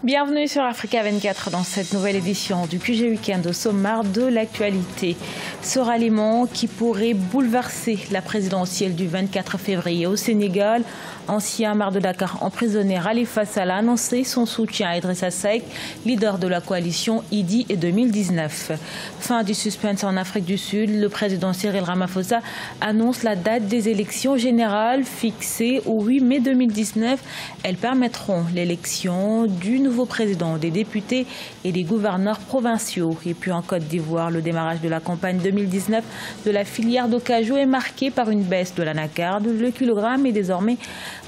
Bienvenue sur Africa 24 dans cette nouvelle édition du QG Week-end au sommaire de l'actualité. Ce ralliement qui pourrait bouleverser la présidentielle du 24 février au Sénégal. Ancien maire de Dakar emprisonné, Khalifa Sall a annoncé son soutien à Idrissa Seck, leader de la coalition Idy 2019. Fin du suspense en Afrique du Sud, le président Cyril Ramaphosa annonce la date des élections générales fixées au 8 mai 2019. Elles permettront l'élection du nouveau président, des députés et des gouverneurs provinciaux. Et puis en Côte d'Ivoire, le démarrage de la campagne 2019 de la filière d'Ocajou est marqué par une baisse de l'anacarde. Le kilogramme est désormais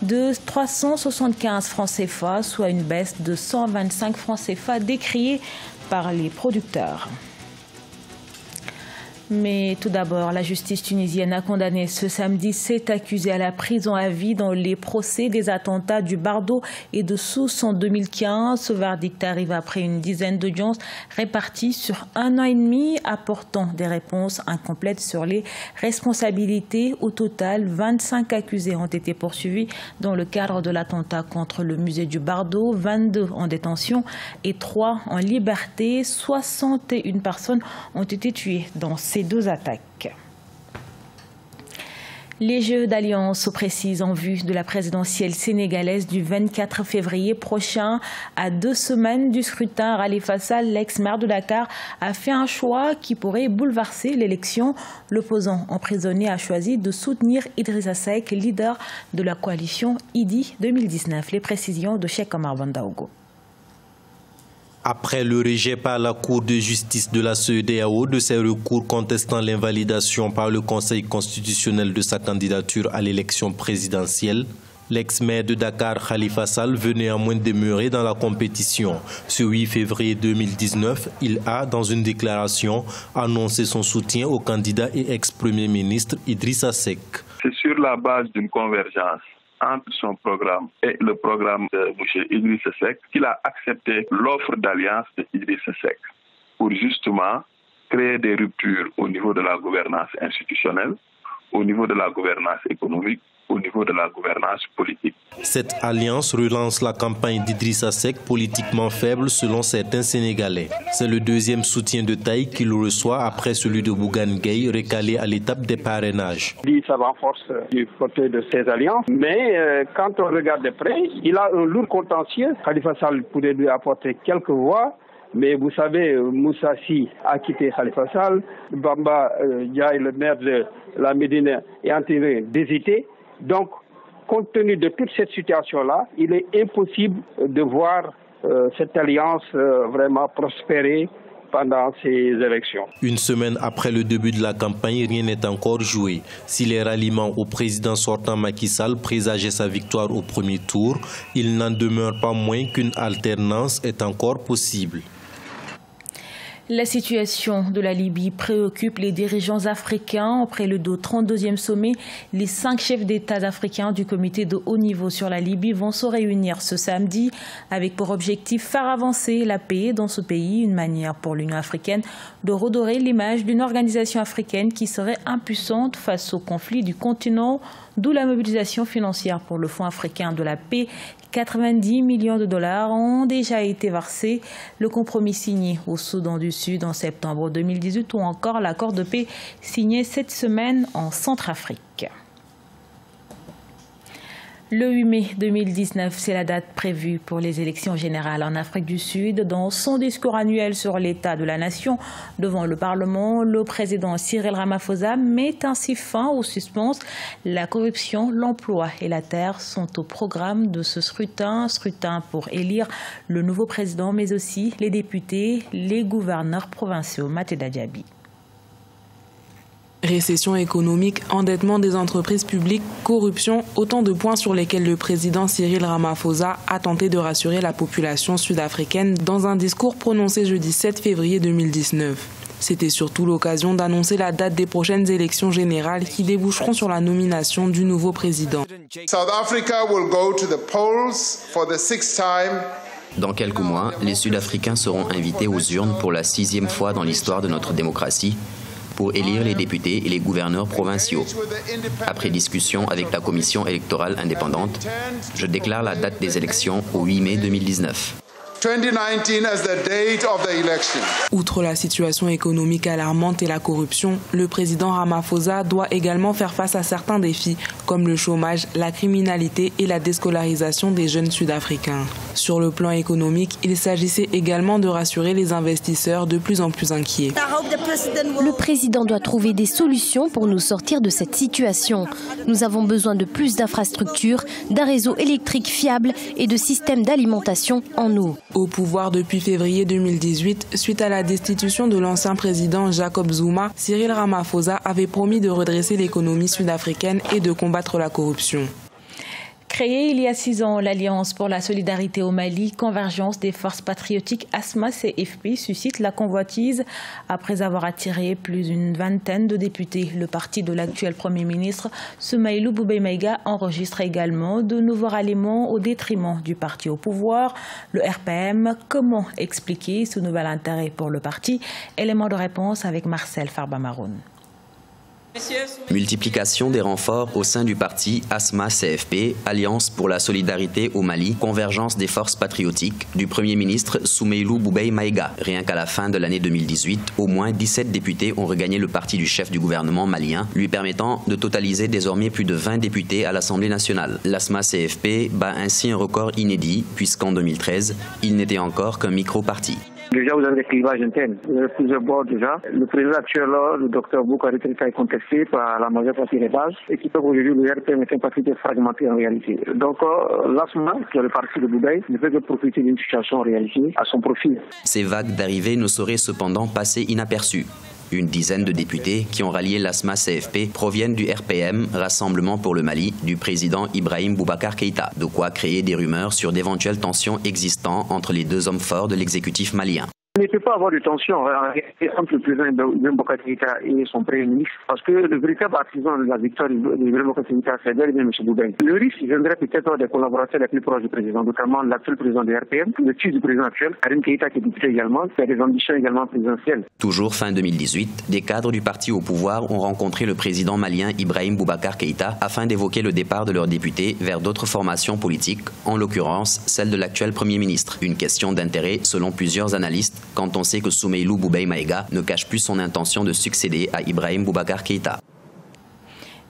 de 375 francs CFA, soit une baisse de 125 francs CFA décriée par les producteurs. Mais tout d'abord, la justice tunisienne a condamné ce samedi 7 accusés à la prison à vie dans les procès des attentats du Bardo et de Sousse en 2015. Ce verdict arrive après une dizaine d'audiences réparties sur 1 an et demi, apportant des réponses incomplètes sur les responsabilités. Au total, 25 accusés ont été poursuivis dans le cadre de l'attentat contre le musée du Bardo, 22 en détention et 3 en liberté. 61 personnes ont été tuées dans ces deux attaques. Les Jeux d'Alliance se précisent en vue de la présidentielle sénégalaise du 24 février prochain. À 2 semaines du scrutin, Khalifa Sall, l'ex-maire de Dakar, a fait un choix qui pourrait bouleverser l'élection. L'opposant emprisonné a choisi de soutenir Idrissa Seck, leader de la coalition Idy 2019. Les précisions de Cheikh Omar Bandaogo. Après le rejet par la Cour de justice de la CEDEAO de ses recours contestant l'invalidation par le Conseil constitutionnel de sa candidature à l'élection présidentielle, l'ex-maire de Dakar, Khalifa Sall, veut néanmoins demeurer dans la compétition. Ce 8 février 2019, il a, dans une déclaration, annoncé son soutien au candidat et ex-premier ministre Idrissa Seck. C'est sur la base d'une convergence entre son programme et le programme de M. Idrissa Seck qu'il a accepté l'offre d'alliance de Idrissa Seck pour justement créer des ruptures au niveau de la gouvernance institutionnelle, au niveau de la gouvernance économique, au niveau de la gouvernance politique. Cette alliance relance la campagne d'Idrissa Seck, politiquement faible selon certains Sénégalais. C'est le deuxième soutien de taille qu'il reçoit après celui de Bougane Gueye, recalé à l'étape des parrainages. Ça renforce du côté de ses alliances, mais quand on regarde de près, il a un lourd contentieux. Khalifa Sall pourrait lui apporter quelques voix. Mais vous savez, Moussa Sy a quitté Khalifa Sall. Bamba Diaye, le maire de la Médina, est en train d'hésiter. Donc, compte tenu de toute cette situation-là, il est impossible de voir cette alliance vraiment prospérer pendant ces élections. Une semaine après le début de la campagne, rien n'est encore joué. Si les ralliements au président sortant Macky Sall présageaient sa victoire au premier tour, il n'en demeure pas moins qu'une alternance est encore possible. La situation de la Libye préoccupe les dirigeants africains. Après le 32e sommet, les 5 chefs d'État africains du comité de haut niveau sur la Libye vont se réunir ce samedi avec pour objectif faire avancer la paix dans ce pays, une manière pour l'Union africaine de redorer l'image d'une organisation africaine qui serait impuissante face au conflit du continent, d'où la mobilisation financière pour le Fonds africain de la paix. 90 millions de dollars ont déjà été versés. Le compromis signé au Soudan du Sud en septembre 2018 ou encore l'accord de paix signé cette semaine en Centrafrique. Le 8 mai 2019, c'est la date prévue pour les élections générales en Afrique du Sud. Dans son discours annuel sur l'état de la nation devant le Parlement, le président Cyril Ramaphosa met ainsi fin au suspense. La corruption, l'emploi et la terre sont au programme de ce scrutin. Scrutin pour élire le nouveau président, mais aussi les députés, les gouverneurs provinciaux. Matéda Diaby. Récession économique, endettement des entreprises publiques, corruption, autant de points sur lesquels le président Cyril Ramaphosa a tenté de rassurer la population sud-africaine dans un discours prononcé jeudi 7 février 2019. C'était surtout l'occasion d'annoncer la date des prochaines élections générales qui déboucheront sur la nomination du nouveau président. South Africa will go to the polls for the 6th time. Dans quelques mois, les Sud-Africains seront invités aux urnes pour la 6e fois dans l'histoire de notre démocratie pour élire les députés et les gouverneurs provinciaux. Après discussion avec la commission électorale indépendante, je déclare la date des élections au 8 mai 2019. 2019 as the date of the election. Outre la situation économique alarmante et la corruption, le président Ramaphosa doit également faire face à certains défis, comme le chômage, la criminalité et la déscolarisation des jeunes sud-africains. Sur le plan économique, il s'agissait également de rassurer les investisseurs de plus en plus inquiets. Le président doit trouver des solutions pour nous sortir de cette situation. Nous avons besoin de plus d'infrastructures, d'un réseau électrique fiable et de systèmes d'alimentation en eau. Au pouvoir depuis février 2018, suite à la destitution de l'ancien président Jacob Zuma, Cyril Ramaphosa avait promis de redresser l'économie sud-africaine et de combattre la corruption. Créée il y a 6 ans, l'Alliance pour la solidarité au Mali, convergence des forces patriotiques ASMA-CFP, suscite la convoitise après avoir attiré plus d'une vingtaine de députés. Le parti de l'actuel Premier ministre, Soumaïlou Boubèye Maïga, enregistre également de nouveaux ralliements au détriment du parti au pouvoir, le RPM. Comment expliquer ce nouvel intérêt pour le parti? Élément de réponse avec Marcel Farba-Maroun. Multiplication des renforts au sein du parti ASMA-CFP, Alliance pour la solidarité au Mali, convergence des forces patriotiques du Premier ministre Soumaïlou Boubèye Maïga. Rien qu'à la fin de l'année 2018, au moins 17 députés ont regagné le parti du chef du gouvernement malien, lui permettant de totaliser désormais plus de 20 députés à l'Assemblée nationale. L'ASMA-CFP bat ainsi un record inédit, puisqu'en 2013, il n'était encore qu'un micro-parti. Déjà, vous avez des clivages internes. Vous avez plusieurs bords déjà. Le président actuel, le docteur Boukari Keïta, est contesté par la majeure partie des bases et qui fait qu'aujourd'hui, le RPM est un parti fragmenté en réalité. Donc, l'ASMA, qui est le parti de Boubèye, ne peut que profiter d'une situation en réalité à son profit. Ces vagues d'arrivée ne sauraient cependant passer inaperçues. Une dizaine de députés qui ont rallié l'ASMA-CFP proviennent du RPM, Rassemblement pour le Mali, du président Ibrahim Boubacar Keïta. De quoi créer des rumeurs sur d'éventuelles tensions existant entre les deux hommes forts de l'exécutif malien. Il ne peut pas avoir de tension entre le président Ibrahim Boubacar Keïta et son premier ministre, parce que le véritable artisan de la victoire d'Ibrahim Boubacar Keïta, c'est bien M. Boubèye. Le risque viendrait peut-être des collaborateurs les plus proches du président, notamment l'actuel président du RPM, le fils du président actuel, Karim Keïta, qui est député également, qui a des ambitions également présidentielles. Toujours fin 2018, des cadres du parti au pouvoir ont rencontré le président malien Ibrahim Boubacar Keïta afin d'évoquer le départ de leurs députés vers d'autres formations politiques, en l'occurrence celle de l'actuel Premier ministre. Une question d'intérêt selon plusieurs analystes, quand on sait que Soumaïlou Boubèye Maïga ne cache plus son intention de succéder à Ibrahim Boubacar Keïta.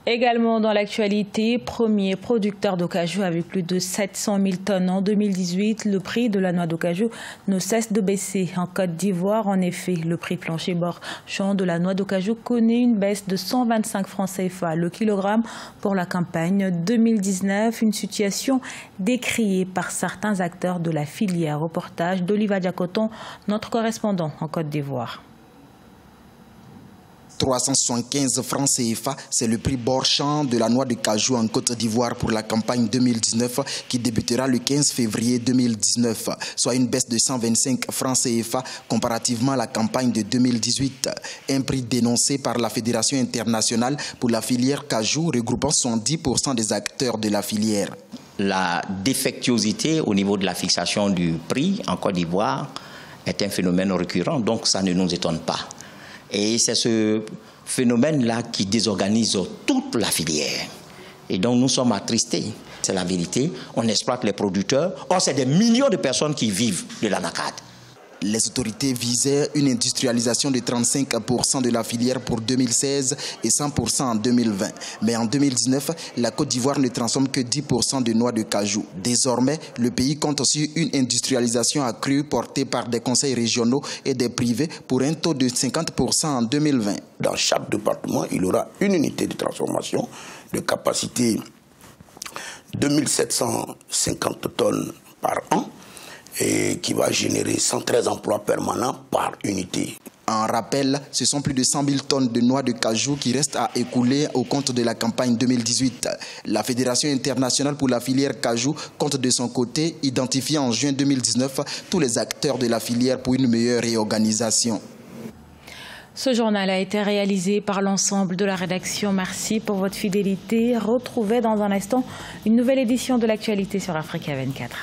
Également dans l'actualité, premier producteur d'ocajou avec plus de 700 000 tonnes en 2018. Le prix de la noix d'ocajou ne cesse de baisser. En Côte d'Ivoire, en effet, le prix plancher marchand de la noix d'ocajou connaît une baisse de 125 francs CFA le kilogramme pour la campagne 2019. Une situation décriée par certains acteurs de la filière. Reportage d'Oliva Diacoton, notre correspondant en Côte d'Ivoire. 375 francs CFA, c'est le prix borchant de la noix de cajou en Côte d'Ivoire pour la campagne 2019 qui débutera le 15 février 2019, soit une baisse de 125 francs CFA comparativement à la campagne de 2018. Un prix dénoncé par la Fédération internationale pour la filière cajou regroupant 70% des acteurs de la filière. La défectuosité au niveau de la fixation du prix en Côte d'Ivoire est un phénomène récurrent, donc ça ne nous étonne pas. Et c'est ce phénomène-là qui désorganise toute la filière. Et donc nous sommes attristés. C'est la vérité. On exploite les producteurs. Or, c'est des millions de personnes qui vivent de l'anacarde. Les autorités visaient une industrialisation de 35% de la filière pour 2016 et 100% en 2020. Mais en 2019, la Côte d'Ivoire ne transforme que 10% de noix de cajou. Désormais, le pays compte aussi une industrialisation accrue portée par des conseils régionaux et des privés pour un taux de 50% en 2020. Dans chaque département, il y aura une unité de transformation de capacité 2750 tonnes par an, et qui va générer 113 emplois permanents par unité. En rappel, ce sont plus de 100 000 tonnes de noix de cajou qui restent à écouler au compte de la campagne 2018. La Fédération internationale pour la filière cajou compte de son côté identifier en juin 2019 tous les acteurs de la filière pour une meilleure réorganisation. Ce journal a été réalisé par l'ensemble de la rédaction. Merci pour votre fidélité. Retrouvez dans un instant une nouvelle édition de l'actualité sur Africa 24.